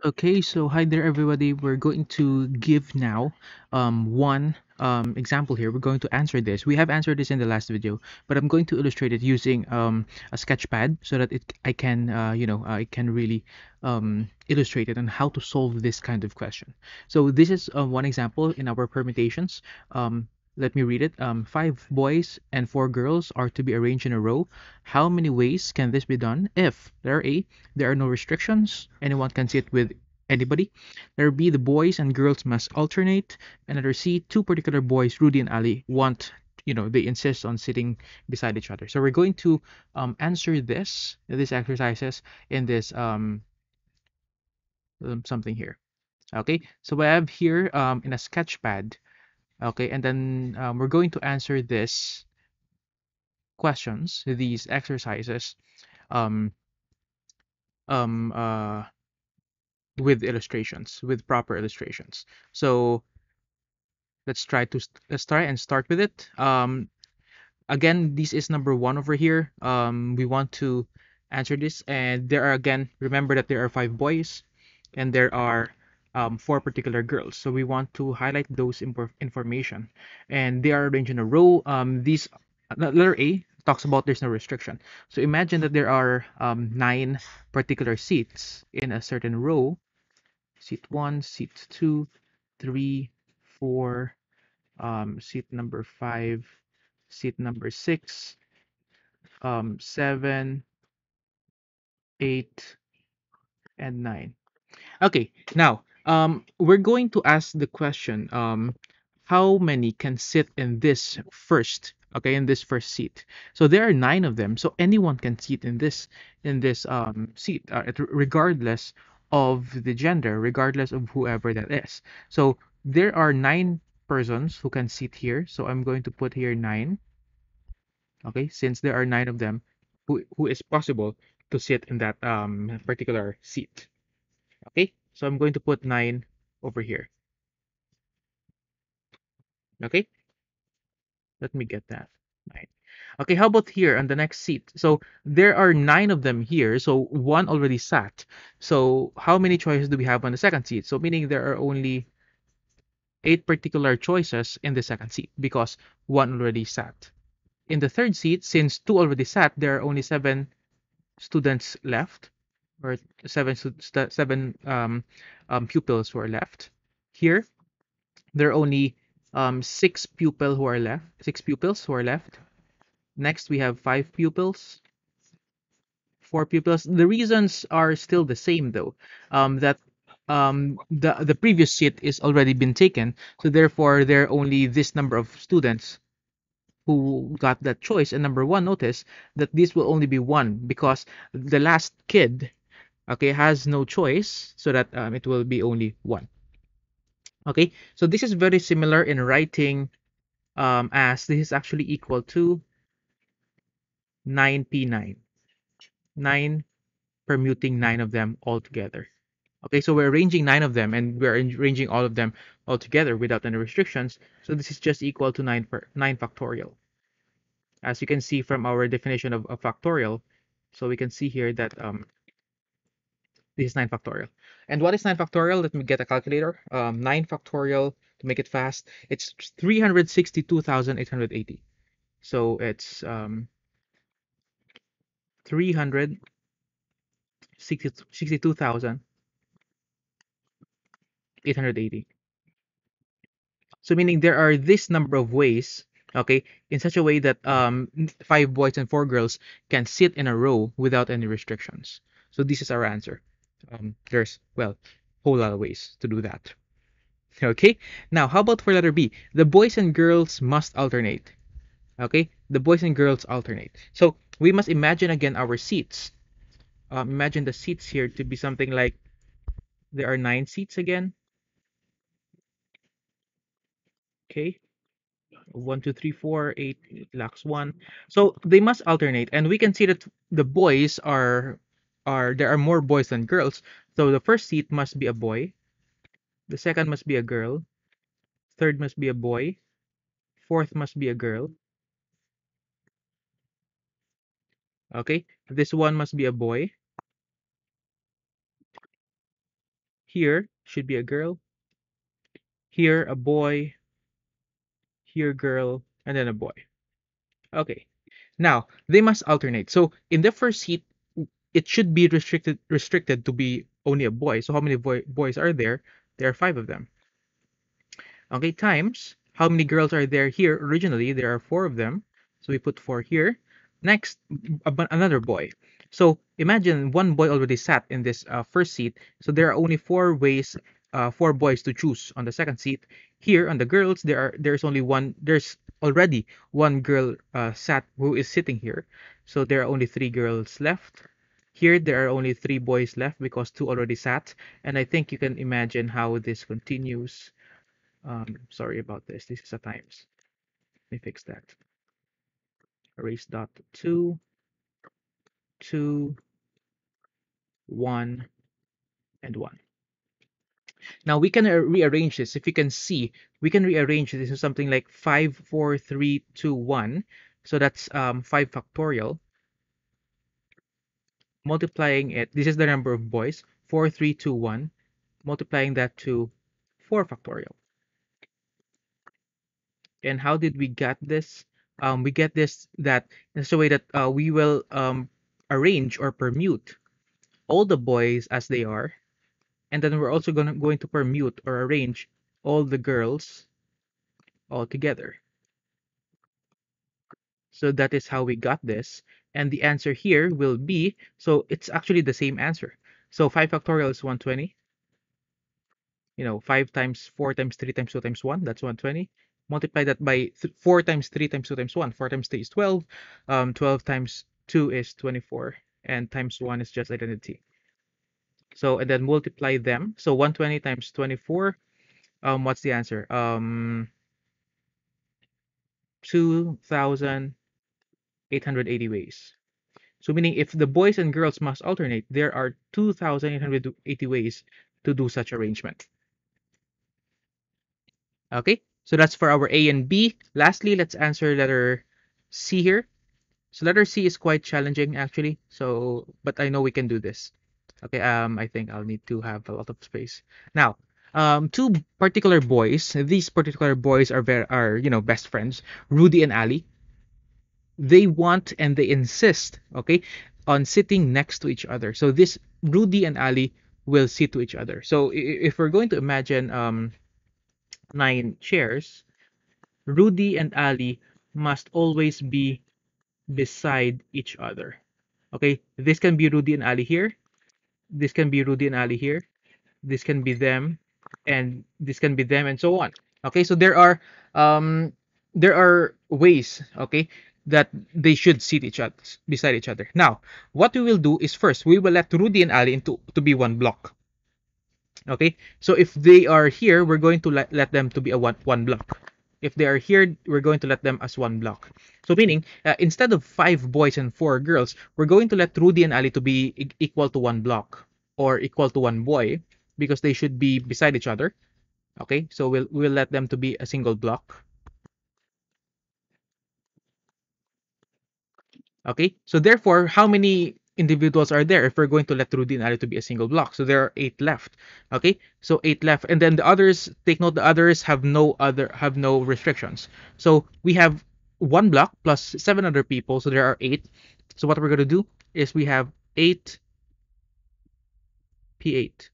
Okay, so hi there, everybody. We're going to give now one example here. We're going to answer this. We have answered this in the last video, but I'm going to illustrate it using a sketch pad so that I can, I can really illustrate it on how to solve this kind of question. So this is one example in our permutations. Let me read it. Five boys and four girls are to be arranged in a row. How many ways can this be done if, letter A, there are no restrictions, anyone can sit with anybody? Letter B, the boys and girls must alternate. And letter C, two particular boys, Rudy and Ali, they insist on sitting beside each other. So we're going to answer these exercises in this something here. Okay, so I have here in a sketch pad. Okay, and then we're going to answer these exercises um, um, uh, with proper illustrations. So let's try and start with it. Again, this is number one over here. We want to answer this, and there are, again, remember that there are five boys and there are four particular girls. So we want to highlight those information, and they are arranged in a row. These letter A talks about there's no restriction. So imagine that there are nine particular seats in a certain row. Seat one, seat two, three, four, seat number five, seat number six, seven, eight, and nine. Okay, now we're going to ask the question, how many can sit in this first, okay, in this first seat? So there are nine of them, so anyone can sit in this seat, regardless of the gender, regardless of whoever that is. So there are nine persons who can sit here. So I'm going to put here nine. Okay, since there are nine of them, who is possible to sit in that particular seat. Okay, so I'm going to put 9 over here. Okay, let me get that. 9. Okay, how about here on the next seat? So there are 9 of them here, so one already sat. So how many choices do we have on the second seat? So meaning there are only 8 particular choices in the second seat because one already sat. In the third seat, since 2 already sat, there are only 7 students left, or seven pupils who are left. Here, there are only six pupils who are left. Next, we have five pupils, four pupils. The reasons are still the same though. That the previous seat is already been taken, so therefore there are only this number of students who got that choice. And number one, notice that this will only be one because the last kid, okay, has no choice, so that it will be only one. Okay, so this is very similar in writing, as this is actually equal to 9p9. 9 permuting 9 of them all together. Okay, so we're arranging 9 of them and we're arranging all of them all together without any restrictions. So this is just equal to 9 factorial. As you can see from our definition of a factorial, so we can see here that this is 9 factorial. And what is 9 factorial? Let me get a calculator. 9 factorial, to make it fast, it's 362,880. So it's 362,880. So meaning there are this number of ways, okay, in such a way that five boys and four girls can sit in a row without any restrictions. So this is our answer. There's, well, whole lot of ways to do that. Okay, now how about for letter B? The boys and girls must alternate. Okay, the boys and girls alternate. So we must imagine again our seats. Imagine the seats here to be something like there are 9 seats again. Okay, 1, 2, 3, 4, 8 lacks 1. So they must alternate, and we can see that the boys are there are more boys than girls. So the first seat must be a boy, the second must be a girl, third must be a boy, fourth must be a girl. Okay, this one must be a boy, Here should be a girl. Here a boy. Here girl, and then a boy. Okay. Now they must alternate. So in the first seat, it should be restricted to be only a boy. So how many boys are there? There are 5 of them. Okay, times how many girls are there here? Originally, there are 4 of them. So we put 4 here. Next, another boy. So imagine one boy already sat in this first seat. So there are only 4 ways, 4 boys to choose on the second seat. Here on the girls, there's only one. There's already one girl sat who is sitting here. So there are only 3 girls left. Here there are only 3 boys left because 2 already sat. And I think you can imagine how this continues. Sorry about this. This is a times. Let me fix that. Erase dot 2, 2, 1, and 1. Now we can rearrange this. If you can see, we can rearrange this to something like 5, 4, 3, 2, 1. So that's 5 factorial. Multiplying it, this is the number of boys, 4, 3, 2, 1. Multiplying that to 4 factorial. And how did we get this? We get this that in such a way that we will arrange or permute all the boys as they are, and then we're also going to permute or arrange all the girls all together. So that is how we got this, and the answer here will be, so it's actually the same answer. So 5 factorial is 120. 5 times 4 times 3 times 2 times 1, that's 120. Multiply that by 4 times 3 times 2 times 1. 4 times 3 is 12. 12 times 2 is 24. And times 1 is just identity. So, and then multiply them. So 120 times 24. What's the answer? 2,880 ways. So meaning if the boys and girls must alternate, there are 2,880 ways to do such arrangement. Okay, so that's for our A and B. Lastly, let's answer letter C here. So letter C is quite challenging actually. So, but I know we can do this. Okay, I think I'll need to have a lot of space. Now, 2 particular boys. These particular boys are best friends, Rudy and Ali. They want and they insist, okay, on sitting next to each other. So this Rudy and Ali will sit to each other. So if we're going to imagine 9 chairs, Rudy and Ali must always be beside each other. Okay, this can be Rudy and Ali here. This can be Rudy and Ali here. This can be them, and this can be them, and so on. Okay, so there are ways, okay, that they should sit each other beside each other. Now, what we will do is first we will let Rudy and Ali to be one block. Okay, so if they are here, we're going to let them to be a one block. If they are here, we're going to let them as one block. So meaning, instead of 5 boys and 4 girls, we're going to let Rudy and Ali to be equal to 1 block or equal to 1 boy because they should be beside each other. Okay, so we'll let them to be a single block. Okay, so therefore, how many individuals are there if we're going to let Rudy and Ali to be a single block? So there are 8 left. Okay, so 8 left, and then the others, take note, the others have no restrictions. So we have 1 block plus 7 other people, so there are 8. So what we're going to do is we have 8 P8.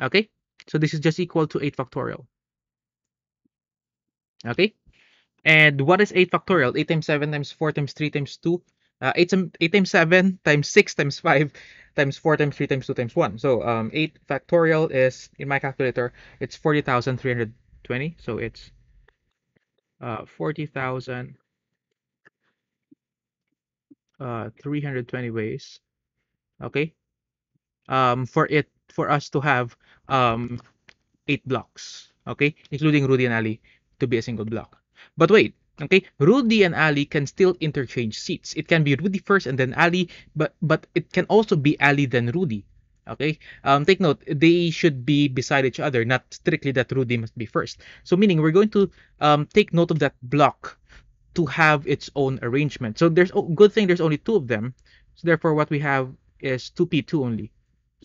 Okay, so this is just equal to 8 factorial. Okay, and what is 8 factorial? 8 times 7 times 4 times 3 times 2. 8 times 7 times 6 times 5 times 4 times 3 times 2 times 1. So 8 factorial is, in my calculator, it's 40,320. So it's 40,320 ways. Okay. For us to have 8 blocks. Okay, including Rudy and Ali to be a single block. But wait, okay, Rudy and Ali can still interchange seats. It can be Rudy first and then Ali, but it can also be Ali then Rudy. Okay, take note, they should be beside each other, not strictly that Rudy must be first. So meaning we're going to take note of that block to have its own arrangement. So there's good thing there's only 2 of them. So therefore what we have is 2p2 only.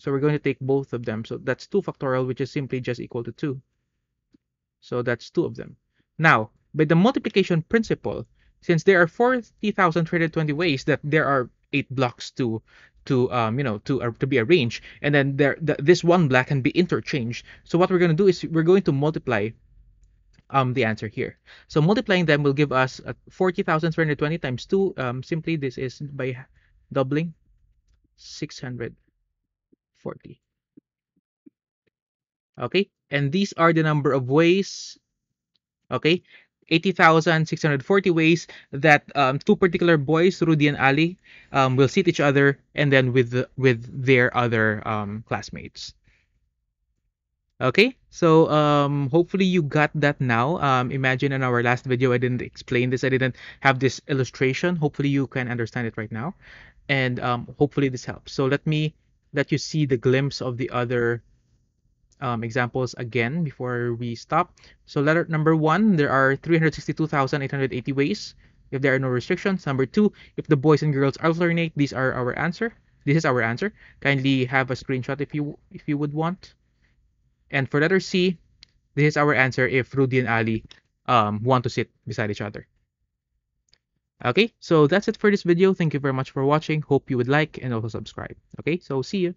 So we're going to take both of them. So that's 2 factorial, which is simply just equal to 2. So that's 2 of them. Now, by the multiplication principle, since there are 40,320 ways that there are 8 blocks to be arranged, and then this one block can be interchanged. So what we're going to do is we're going to multiply the answer here. So multiplying them will give us 40,320 times 2. Simply this is by doubling 640. Okay, and these are the number of ways. Okay, 80,640 ways that two particular boys, Rudy and Ali, will sit each other, and then with their other classmates. Okay, so hopefully you got that now. Imagine in our last video I didn't explain this, I didn't have this illustration. Hopefully you can understand it right now, and hopefully this helps. So let me let you see the glimpse of the other examples again before we stop. So letter number 1, there are 362,880 ways if there are no restrictions. Number 2, if the boys and girls alternate, these are our answer. This is our answer. Kindly have a screenshot if you would want. And for letter C, this is our answer if Rudy and Ali want to sit beside each other. Okay, so that's it for this video. Thank you very much for watching. Hope you would like and also subscribe. Okay, so see you.